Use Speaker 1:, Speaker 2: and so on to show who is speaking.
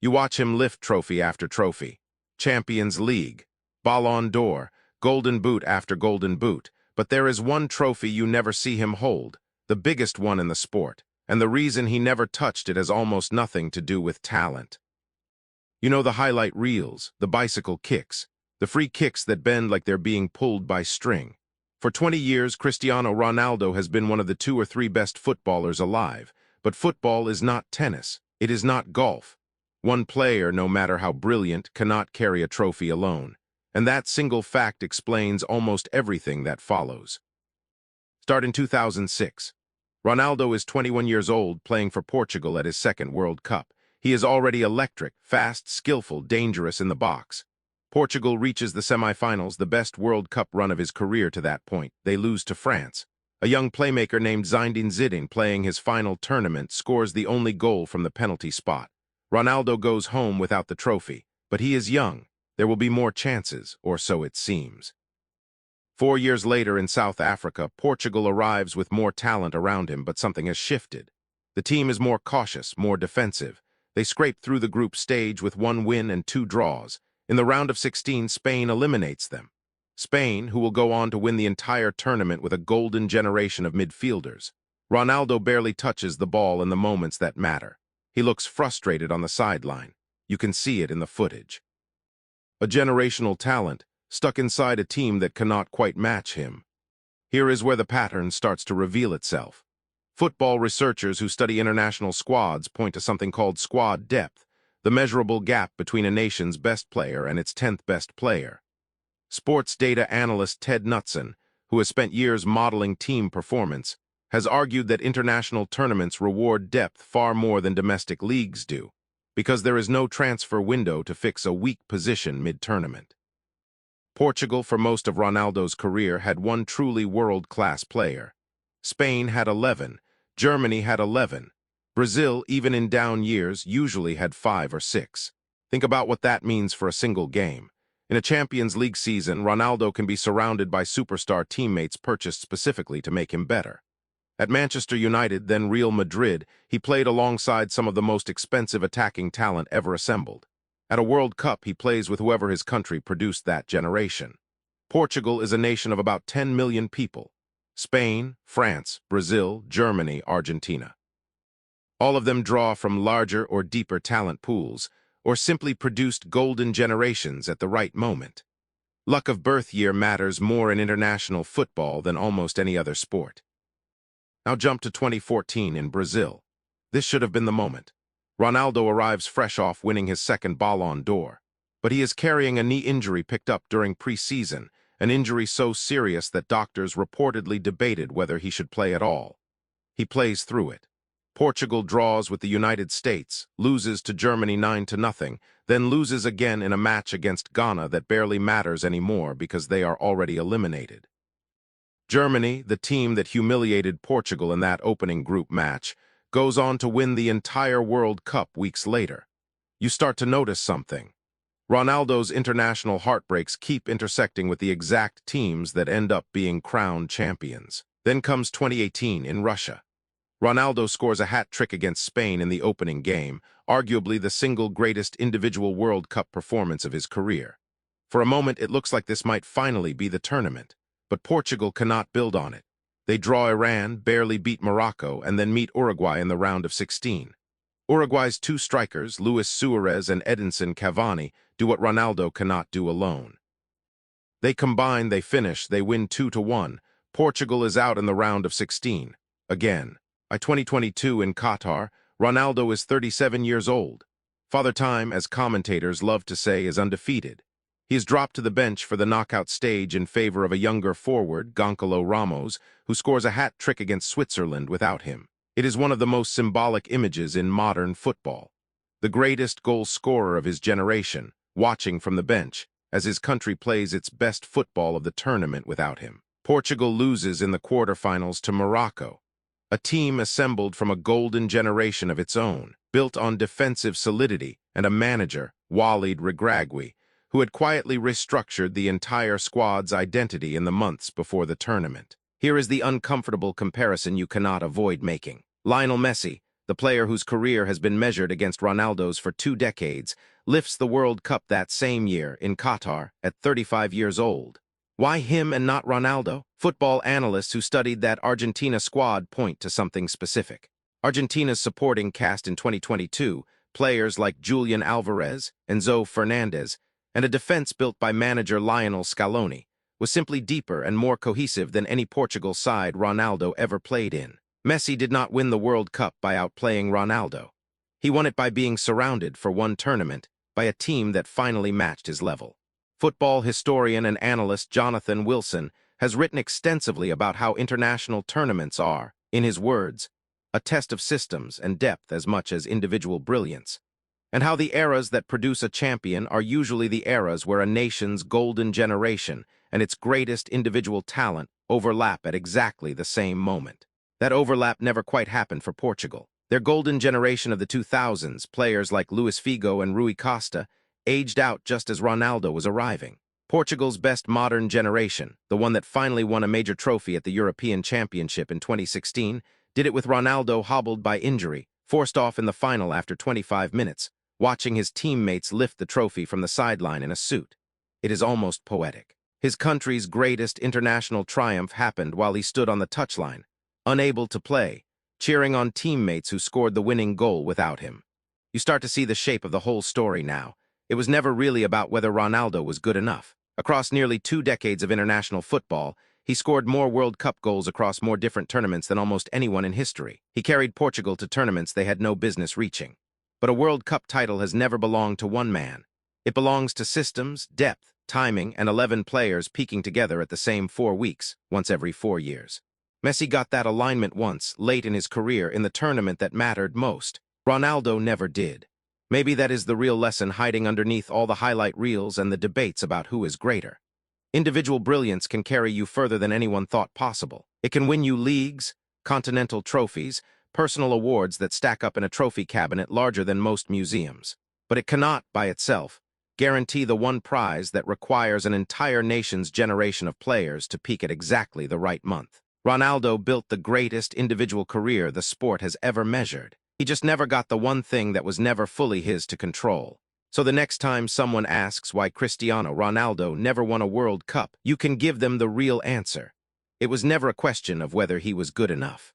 Speaker 1: You watch him lift trophy after trophy. Champions League, Ballon d'Or, Golden Boot after Golden Boot. But there is one trophy you never see him hold, the biggest one in the sport. And the reason he never touched it has almost nothing to do with talent. You know, the highlight reels, the bicycle kicks, the free kicks that bend like they're being pulled by string. For 20 years, Cristiano Ronaldo has been one of the 2 or 3 best footballers alive. But football is not tennis. It is not golf. One player, no matter how brilliant, cannot carry a trophy alone. And that single fact explains almost everything that follows. Start in 2006. Ronaldo is 21 years old, playing for Portugal at his second World Cup. He is already electric, fast, skillful, dangerous in the box. Portugal reaches the semifinals, the best World Cup run of his career to that point. They lose to France. A young playmaker named Zinedine Zidane, playing his final tournament, scores the only goal from the penalty spot. Ronaldo goes home without the trophy, but he is young. There will be more chances, or so it seems. 4 years later in South Africa, Portugal arrives with more talent around him, but something has shifted. The team is more cautious, more defensive. They scrape through the group stage with 1 win and 2 draws. In the round of 16, Spain eliminates them. Spain, who will go on to win the entire tournament with a golden generation of midfielders. Ronaldo barely touches the ball in the moments that matter. He looks frustrated on the sideline. You can see it in the footage. A generational talent, stuck inside a team that cannot quite match him. Here is where the pattern starts to reveal itself. Football researchers who study international squads point to something called squad depth, the measurable gap between a nation's best player and its 10th best player. Sports data analyst Ted Knutson, who has spent years modeling team performance, has argued that international tournaments reward depth far more than domestic leagues do, because there is no transfer window to fix a weak position mid-tournament. Portugal, for most of Ronaldo's career, had 1 truly world-class player. Spain had 11, Germany had 11. Brazil, even in down years, usually had 5 or 6. Think about what that means for a single game. In a Champions League season, Ronaldo can be surrounded by superstar teammates purchased specifically to make him better. At Manchester United, then Real Madrid, he played alongside some of the most expensive attacking talent ever assembled. At a World Cup, he plays with whoever his country produced that generation. Portugal is a nation of about 10 million people. Spain, France, Brazil, Germany, Argentina. All of them draw from larger or deeper talent pools, or simply produced golden generations at the right moment. Luck of birth year matters more in international football than almost any other sport. Now jump to 2014 in Brazil. This should have been the moment. Ronaldo arrives fresh off winning his second Ballon d'Or, but he is carrying a knee injury picked up during pre-season, an injury so serious that doctors reportedly debated whether he should play at all. He plays through it. Portugal draws with the United States, loses to Germany 9-0, then loses again in a match against Ghana that barely matters anymore because they are already eliminated. Germany, the team that humiliated Portugal in that opening group match, goes on to win the entire World Cup weeks later. You start to notice something. Ronaldo's international heartbreaks keep intersecting with the exact teams that end up being crowned champions. Then comes 2018 in Russia. Ronaldo scores a hat trick against Spain in the opening game, arguably the single greatest individual World Cup performance of his career. For a moment, it looks like this might finally be the tournament, but Portugal cannot build on it. They draw Iran, barely beat Morocco, and then meet Uruguay in the round of 16. Uruguay's 2 strikers, Luis Suarez and Edinson Cavani, do what Ronaldo cannot do alone. They combine, they finish, they win 2-1. Portugal is out in the round of 16. Again. By 2022 in Qatar, Ronaldo is 37 years old. Father Time, as commentators love to say, is undefeated. He is dropped to the bench for the knockout stage in favor of a younger forward, Goncalo Ramos, who scores a hat trick against Switzerland without him. It is one of the most symbolic images in modern football. The greatest goal scorer of his generation, watching from the bench, as his country plays its best football of the tournament without him. Portugal loses in the quarterfinals to Morocco, a team assembled from a golden generation of its own, built on defensive solidity and a manager, Walid Regragui, who had quietly restructured the entire squad's identity in the months before the tournament. Here is the uncomfortable comparison you cannot avoid making. Lionel Messi, the player whose career has been measured against Ronaldo's for 2 decades, lifts the World Cup that same year in Qatar at 35 years old. Why him and not Ronaldo? Football analysts who studied that Argentina squad point to something specific. Argentina's supporting cast in 2022, players like Julian Alvarez, Enzo Fernandez, and a defense built by manager Lionel Scaloni, was simply deeper and more cohesive than any Portugal side Ronaldo ever played in. Messi did not win the World Cup by outplaying Ronaldo. He won it by being surrounded for one tournament by a team that finally matched his level. Football historian and analyst Jonathan Wilson has written extensively about how international tournaments are, in his words, a test of systems and depth as much as individual brilliance, and how the eras that produce a champion are usually the eras where a nation's golden generation and its greatest individual talent overlap at exactly the same moment. That overlap never quite happened for Portugal. Their golden generation of the 2000s, players like Luis Figo and Rui Costa, aged out just as Ronaldo was arriving. Portugal's best modern generation, the one that finally won a major trophy at the European Championship in 2016, did it with Ronaldo hobbled by injury, forced off in the final after 25 minutes, watching his teammates lift the trophy from the sideline in a suit. It is almost poetic. His country's greatest international triumph happened while he stood on the touchline, unable to play, cheering on teammates who scored the winning goal without him. You start to see the shape of the whole story now. It was never really about whether Ronaldo was good enough. Across nearly 2 decades of international football, he scored more World Cup goals across more different tournaments than almost anyone in history. He carried Portugal to tournaments they had no business reaching. But a World Cup title has never belonged to one man. It belongs to systems, depth, timing, and 11 players peaking together at the same 4 weeks, once every 4 years. Messi got that alignment once, late in his career, in the tournament that mattered most. Ronaldo never did. Maybe that is the real lesson hiding underneath all the highlight reels and the debates about who is greater. Individual brilliance can carry you further than anyone thought possible. It can win you leagues, continental trophies, personal awards that stack up in a trophy cabinet larger than most museums. But it cannot, by itself, guarantee the one prize that requires an entire nation's generation of players to peak at exactly the right month. Ronaldo built the greatest individual career the sport has ever measured. He just never got the one thing that was never fully his to control. So the next time someone asks why Cristiano Ronaldo never won a World Cup, you can give them the real answer. It was never a question of whether he was good enough.